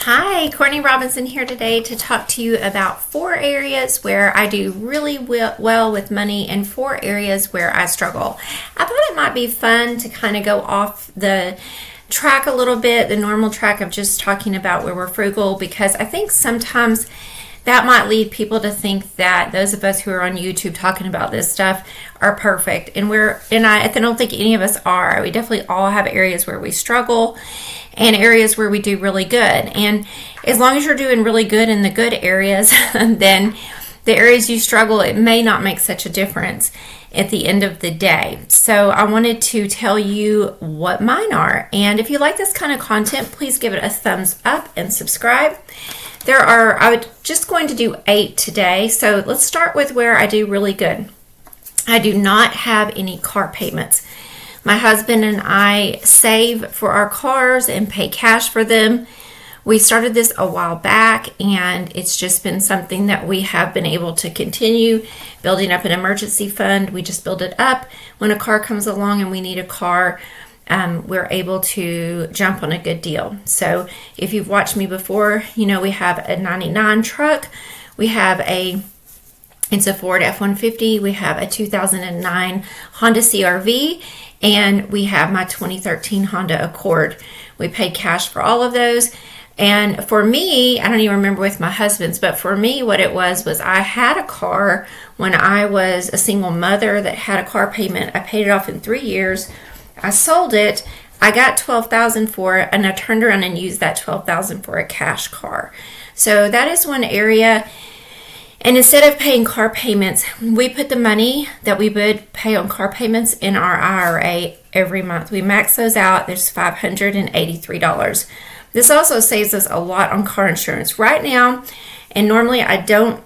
Hi, Courtney Robinson here today to talk to you about 4 areas where I do really well with money and 4 areas where I struggle. I thought it might be fun to kind of go off the track a little bit, the normal track of just talking about where we're frugal, because I think sometimes that might lead people to think that those of us who are on YouTube talking about this stuff are perfect, and I don't think any of us are. We definitely all have areas where we struggle and areas where we do really good. And as long as you're doing really good in the good areas, then the areas you struggle, it may not make such a difference at the end of the day. So I wanted to tell you what mine are. And if you like this kind of content, please give it a thumbs up and subscribe. I was just going to do 8 today. So let's start with where I do really good. I do not have any car payments. My husband and I save for our cars and pay cash for them. We started this a while back, and it's just been something that we have been able to continue building up an emergency fund. We just build it up. When a car comes along and we need a car, we're able to jump on a good deal. So if you've watched me before, you know we have a 99 truck. It's a Ford F-150. We have a 2009 Honda CR-V, and we have my 2013 Honda Accord. We paid cash for all of those. And for me, I don't even remember with my husband's, but for me, what it was I had a car when I was a single mother that had a car payment. I paid it off in 3 years. I sold it. I got $12,000 for it, and I turned around and used that $12,000 for a cash car. So that is one area. And instead of paying car payments, we put the money that we would pay on car payments in our IRA every month. We max those out. There's $583. This also saves us a lot on car insurance. Right now, and normally I don't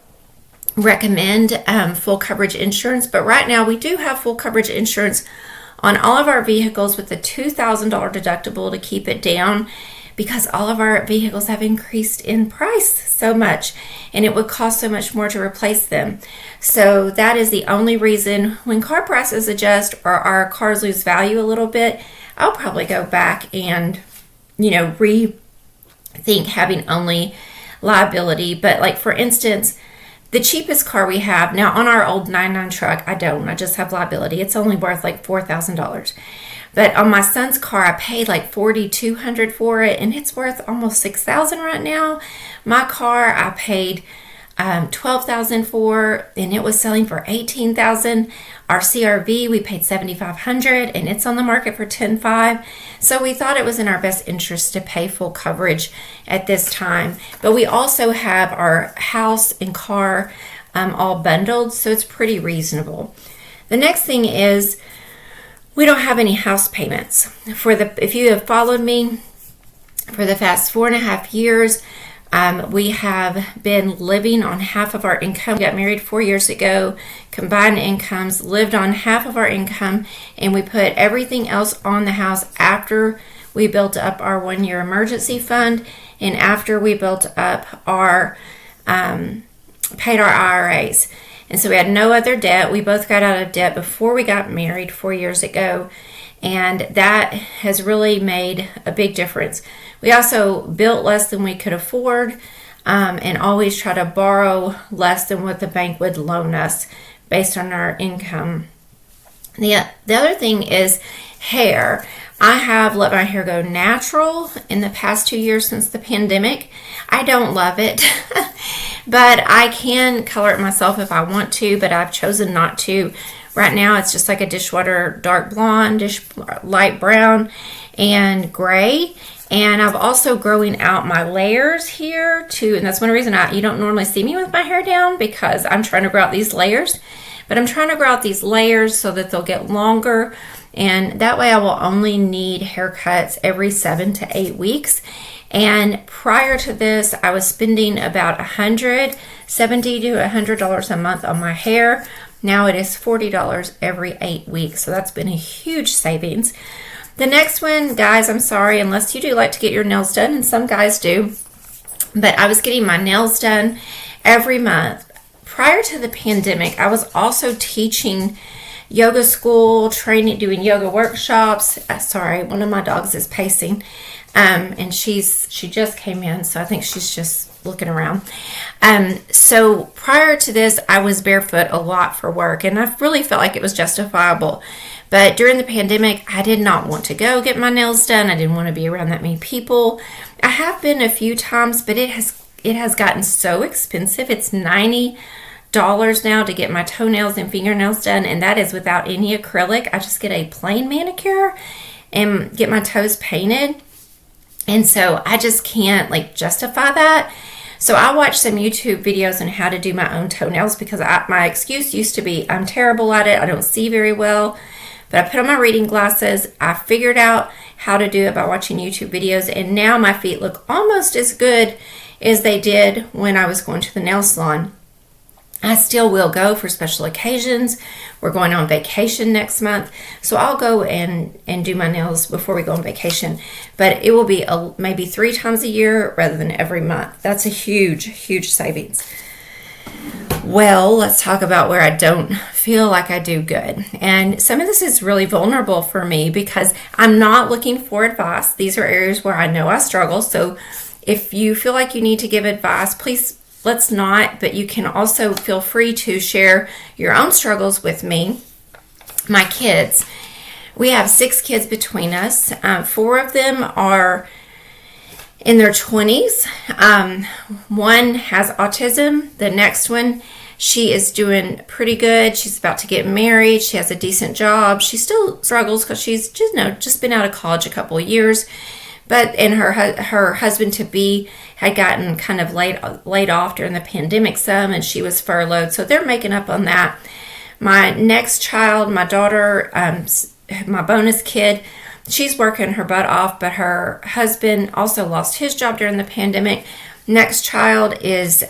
recommend full coverage insurance, but right now we do have full coverage insurance on all of our vehicles with a $2,000 deductible to keep it down, because all of our vehicles have increased in price so much, and it would cost so much more to replace them. So that is the only reason. When car prices adjust or our cars lose value a little bit, I'll probably go back and, rethink having only liability. But like, for instance, the cheapest car we have now on our old 99 truck, I just have liability. It's only worth like $4,000. But on my son's car, I paid like $4,200 for it, and it's worth almost $6,000 right now. My car, I paid $12,000 for, and it was selling for $18,000. Our CRV, we paid $7,500, and it's on the market for $10,500. So we thought it was in our best interest to pay full coverage at this time. But we also have our house and car all bundled, so it's pretty reasonable. The next thing is, we don't have any house payments. If you have followed me for the past 4.5 years, we have been living on half of our income. We got married 4 years ago, combined incomes, lived on half of our income, and we put everything else on the house after we built up our 1-year emergency fund, and after we built up paid our IRAs. And so we had no other debt. We both got out of debt before we got married 4 years ago. And that has really made a big difference. We also built less than we could afford, and always try to borrow less than what the bank would loan us based on our income. The other thing is hair. I have let my hair go natural in the past 2 years since the pandemic. I don't love it, but I can color it myself if I want to, but I've chosen not to. Right now it's just like a dishwater dark blonde, light brown, and gray. And I'm also growing out my layers here too, and that's one reason you don't normally see me with my hair down, because I'm trying to grow out these layers. But I'm trying to grow out these layers so that they'll get longer, and that way I will only need haircuts every 7 to 8 weeks. And prior to this, I was spending about $170 to $100 a month on my hair. Now it is $40 every 8 weeks, so that's been a huge savings. The next one, guys, I'm sorry, unless you do like to get your nails done, and some guys do, but I was getting my nails done every month. Prior to the pandemic, I was also teaching yoga school, training, doing yoga workshops. Sorry, one of my dogs is pacing. And she just came in, so I think she's just looking around. So prior to this, I was barefoot a lot for work, and I really felt like it was justifiable. But during the pandemic, I did not want to go get my nails done. I didn't want to be around that many people. I have been a few times, but it has gotten so expensive. It's $90 now to get my toenails and fingernails done, and that is without any acrylic. I just get a plain manicure and get my toes painted, and so I just can't justify that. So I watched some YouTube videos on how to do my own toenails, because my excuse used to be I'm terrible at it, I don't see very well. But I put on my reading glasses, I figured out how to do it by watching YouTube videos, and now my feet look almost as good as they did when I was going to the nail salon. I still will go for special occasions. We're going on vacation next month, so I'll go and do my nails before we go on vacation. But it will be maybe 3 times a year rather than every month. That's a huge, huge savings. Well, let's talk about where I don't feel like I do good. And some of this is really vulnerable for me because I'm not looking for advice. These are areas where I know I struggle. So if you feel like you need to give advice, please let's not, but you can also feel free to share your own struggles with me. My kids, we have 6 kids between us. 4 of them are in their 20s. One has autism. The next one, she is doing pretty good. She's about to get married. She has a decent job. She still struggles because she's just been out of college a couple of years. And her husband-to-be had gotten kind of laid off during the pandemic some, and she was furloughed. So they're making up on that. My next child, my daughter, my bonus kid, she's working her butt off, but her husband also lost his job during the pandemic. Next child is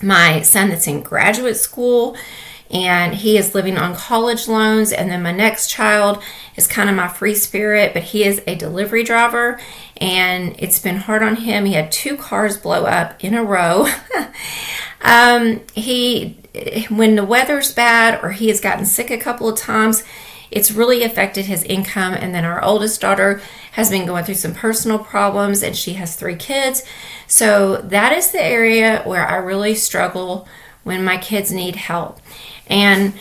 my son that's in graduate school, and he is living on college loans. And then my next child is kind of my free spirit, but he is a delivery driver, and it's been hard on him. He had 2 cars blow up in a row. When the weather's bad or he has gotten sick a couple of times, it's really affected his income. And then our oldest daughter has been going through some personal problems, and she has 3 kids. So that is the area where I really struggle when my kids need help. And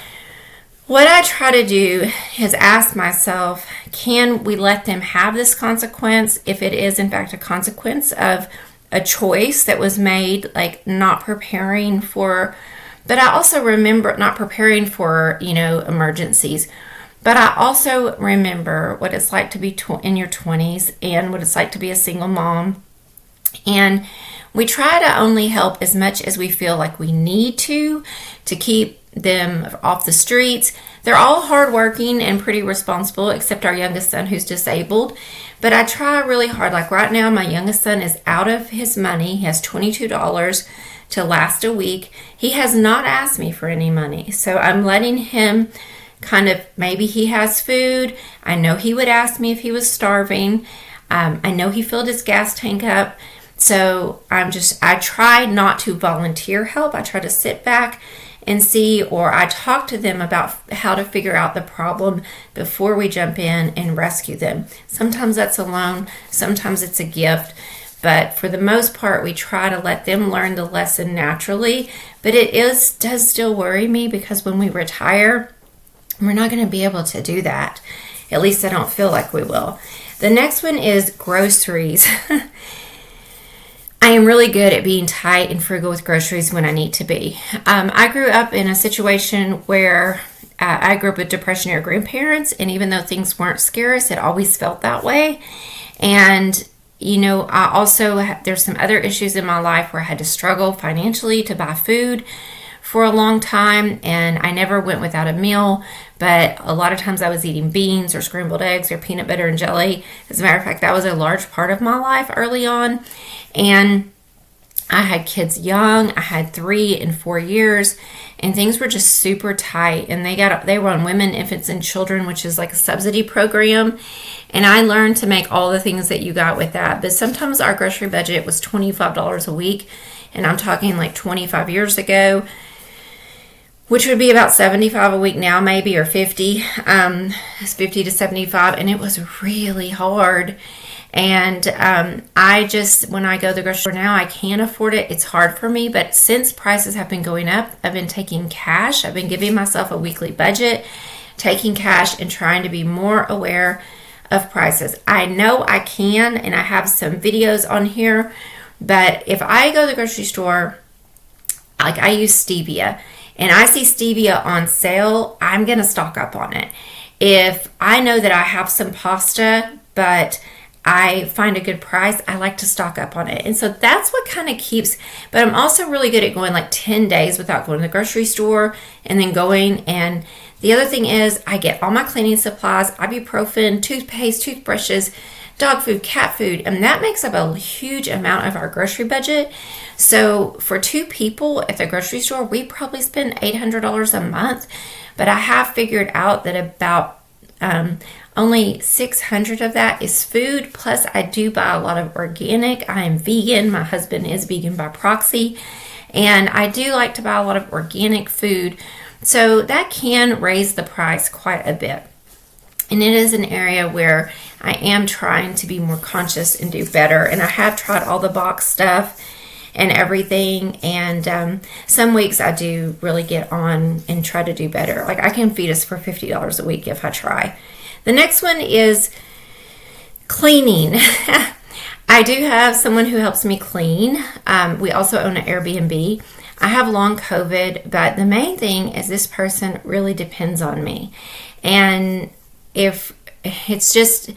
what I try to do is ask myself, can we let them have this consequence if it is in fact a consequence of a choice that was made, like not preparing for, but I also remember not preparing for, emergencies. But I also remember what it's like to be in your 20s and what it's like to be a single mom. And we try to only help as much as we feel like we need to keep them off the streets. They're all hardworking and pretty responsible, except our youngest son who's disabled. But I try really hard. Like right now, my youngest son is out of his money. He has $22 to last a week. He has not asked me for any money. So I'm letting him maybe he has food. I know he would ask me if he was starving. I know he filled his gas tank up. So I try not to volunteer help. I try to sit back and see, or I talk to them about how to figure out the problem before we jump in and rescue them. Sometimes that's a loan, sometimes it's a gift, but for the most part, we try to let them learn the lesson naturally. But it does still worry me because when we retire, we're not going to be able to do that. At least I don't feel like we will. The next one is groceries. I am really good at being tight and frugal with groceries when I need to be. I grew up in a situation where I grew up with depression-era grandparents, and even though things weren't scarce, it always felt that way. And, I also, there's some other issues in my life where I had to struggle financially to buy food for a long time, and I never went without a meal, but a lot of times I was eating beans or scrambled eggs or peanut butter and jelly. As a matter of fact, that was a large part of my life early on. And I had kids young. I had 3 and 4 years, and things were just super tight. And they were on Women, Infants, and Children, which is like a subsidy program. And I learned to make all the things that you got with that. But sometimes our grocery budget was $25 a week, and I'm talking like 25 years ago, which would be about $75 a week now, maybe, or $50. It's $50 to $75, and it was really hard. And when I go to the grocery store now, I can afford it. It's hard for me, but since prices have been going up, I've been taking cash. I've been giving myself a weekly budget, taking cash and trying to be more aware of prices. I know I can, and I have some videos on here, but if I go to the grocery store, like I use stevia, and I see stevia on sale, I'm going to stock up on it. If I know that I have some pasta, but I find a good price, I like to stock up on it. And so that's what kind of keeps, but I'm also really good at going like 10 days without going to the grocery store and then going. And the other thing is I get all my cleaning supplies, ibuprofen, toothpaste, toothbrushes, dog food, cat food, and that makes up a huge amount of our grocery budget. So for 2 people at the grocery store, we probably spend $800 a month, but I have figured out that about only $600 of that is food. Plus I do buy a lot of organic. I am vegan. My husband is vegan by proxy, and I do like to buy a lot of organic food. So that can raise the price quite a bit. And it is an area where I am trying to be more conscious and do better. And I have tried all the box stuff and everything. And some weeks I do really get on and try to do better. Like I can feed us for $50 a week if I try. The next one is cleaning. I do have someone who helps me clean. We also own an Airbnb. I have long COVID, but the main thing is this person really depends on me. And if it's just,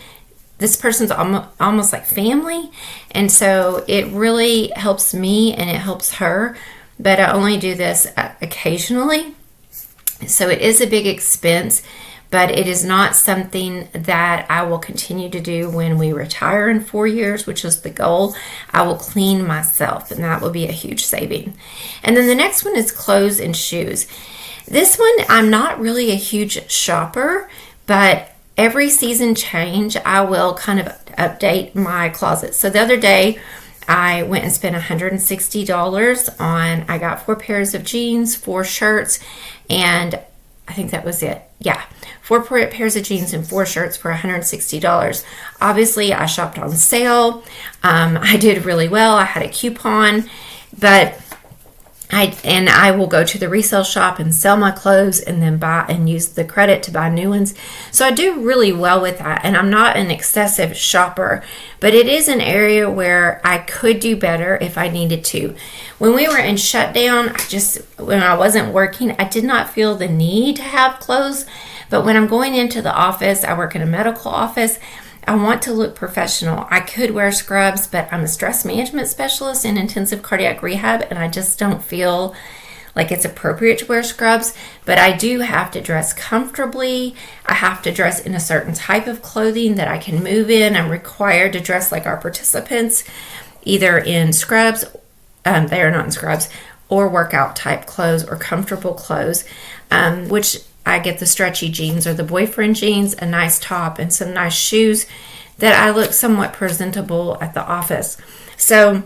this person's almost like family. And so it really helps me and it helps her, but I only do this occasionally. So it is a big expense, but it is not something that I will continue to do when we retire in 4 years, which is the goal. I will clean myself, and that will be a huge saving. And then the next one is clothes and shoes. This one, I'm not really a huge shopper, but every season change, I will kind of update my closet. So the other day, I went and spent $160 on, I got 4 pairs of jeans, 4 shirts, and I think that was it. Yeah, 4 pairs of jeans and 4 shirts for $160. Obviously, I shopped on sale. I did really well. I had a coupon, but I will go to the resale shop and sell my clothes and then buy and use the credit to buy new ones. So I do really well with that, and I'm not an excessive shopper, but it is an area where I could do better if I needed to. When we were in shutdown, when I wasn't working, I did not feel the need to have clothes, but when I'm going into the office, I work in a medical office, I want to look professional. I could wear scrubs, but I'm a stress management specialist in intensive cardiac rehab, and I just don't feel like it's appropriate to wear scrubs. But I do have to dress comfortably. I have to dress in a certain type of clothing that I can move in. I'm required to dress like our participants, either in scrubs, they are not in scrubs, or workout type clothes or comfortable clothes, which I get the stretchy jeans or the boyfriend jeans, a nice top, and some nice shoes that I look somewhat presentable at the office. So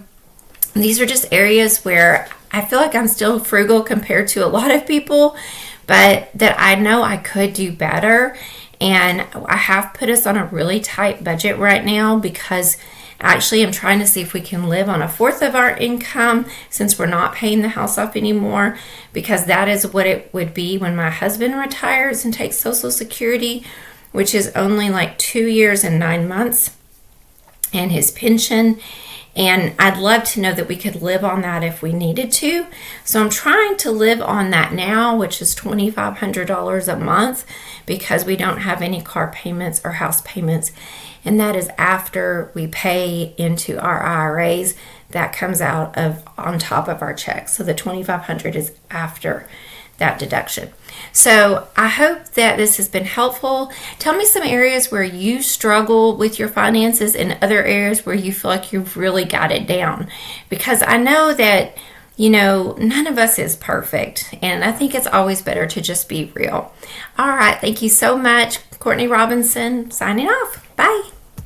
these are just areas where I feel like I'm still frugal compared to a lot of people, but that I know I could do better. And I have put us on a really tight budget right now because actually I'm trying to see if we can live on 1/4 of our income since we're not paying the house off anymore, because that is what it would be when my husband retires and takes Social Security, which is only like 2 years and 9 months, and his pension. And I'd love to know that we could live on that if we needed to. So I'm trying to live on that now, which is $2,500 a month, because we don't have any car payments or house payments. And that is after we pay into our IRAs. That comes out of on top of our checks. So the $2,500 is after that deduction. So I hope that this has been helpful. Tell me some areas where you struggle with your finances and other areas where you feel like you've really got it down. Because I know that, none of us is perfect. And I think it's always better to just be real. All right. Thank you so much. Courtney Robinson signing off. Bye.